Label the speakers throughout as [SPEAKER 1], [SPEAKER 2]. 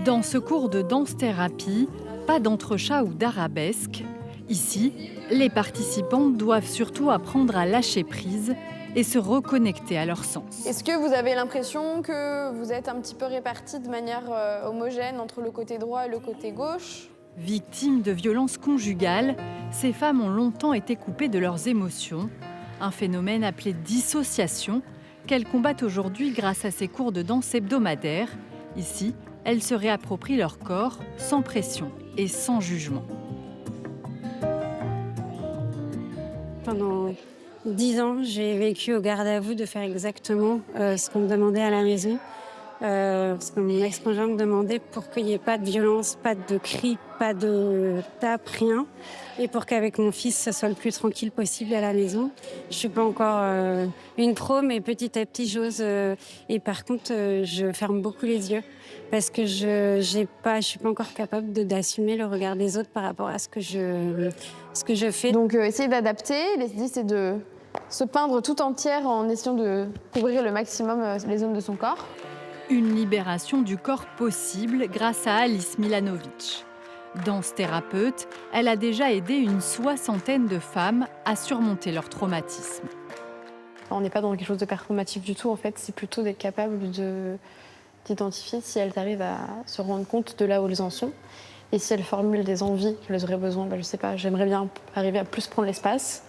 [SPEAKER 1] Dans ce cours de danse-thérapie, pas d'entrechat ou d'arabesque. Ici, les participantes doivent surtout apprendre à lâcher prise et se reconnecter à leur sens.
[SPEAKER 2] Est-ce que vous avez l'impression que vous êtes un petit peu répartis de manière homogène entre le côté droit et le côté gauche?
[SPEAKER 1] Victimes de violences conjugales, ces femmes ont longtemps été coupées de leurs émotions, un phénomène appelé dissociation qu'elles combattent aujourd'hui grâce à ces cours de danse hebdomadaires. Ici, elles se réapproprient leur corps sans pression et sans jugement.
[SPEAKER 3] Pendant 10 ans, j'ai vécu au garde à vous de faire exactement ce qu'on me demandait à la maison. Ce que mon ex-conjoint me demandait pour qu'il n'y ait pas de violence, pas de cris, pas de tape, rien. Et pour qu'avec mon fils, ce soit le plus tranquille possible à la maison. Je ne suis pas encore une pro, mais petit à petit, j'ose. Et par contre, je ferme beaucoup les yeux parce que je suis pas encore capable d'assumer le regard des autres par rapport à ce que je fais.
[SPEAKER 2] Donc essayez d'adapter. L'idée c'est de se peindre tout entière en essayant de couvrir le maximum les zones de son corps.
[SPEAKER 1] Une libération du corps possible grâce à Alice Milanovic. Danse-thérapeute, elle a déjà aidé une 60aine de femmes à surmonter leur traumatisme.
[SPEAKER 2] On n'est pas dans quelque chose de performatif du tout, en fait. C'est plutôt d'être capable d'identifier si elles arrivent à se rendre compte de là où elles en sont. Et si elles formulent des envies qu'elles auraient besoin, je sais pas, j'aimerais bien arriver à plus prendre l'espace.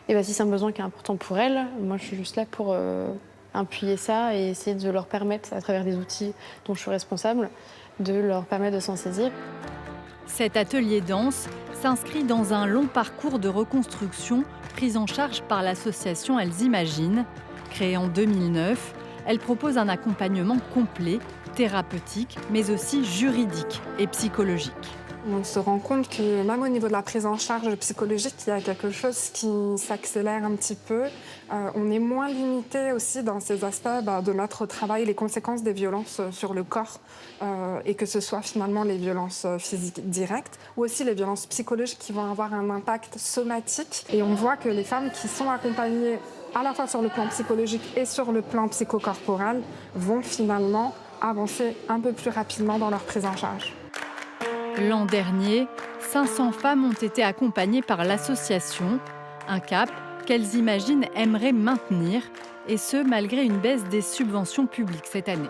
[SPEAKER 2] Et si c'est un besoin qui est important pour elles, moi je suis juste là pour appuyer ça et essayer de leur permettre, à travers des outils dont je suis responsable, de leur permettre de s'en saisir.
[SPEAKER 1] Cet atelier danse s'inscrit dans un long parcours de reconstruction pris en charge par l'association Elles Imaginent. Créée en 2009, elle propose un accompagnement complet, thérapeutique, mais aussi juridique et psychologique.
[SPEAKER 4] On se rend compte que même au niveau de la prise en charge psychologique, il y a quelque chose qui s'accélère un petit peu. On est moins limité aussi dans ces aspects de notre travail, les conséquences des violences sur le corps, et que ce soit finalement les violences physiques directes ou aussi les violences psychologiques qui vont avoir un impact somatique. Et on voit que les femmes qui sont accompagnées à la fois sur le plan psychologique et sur le plan psychocorporel vont finalement avancer un peu plus rapidement dans leur prise en charge.
[SPEAKER 1] L'an dernier, 500 femmes ont été accompagnées par l'association, un cap qu'Elles Imaginent aimerait maintenir, et ce malgré une baisse des subventions publiques cette année.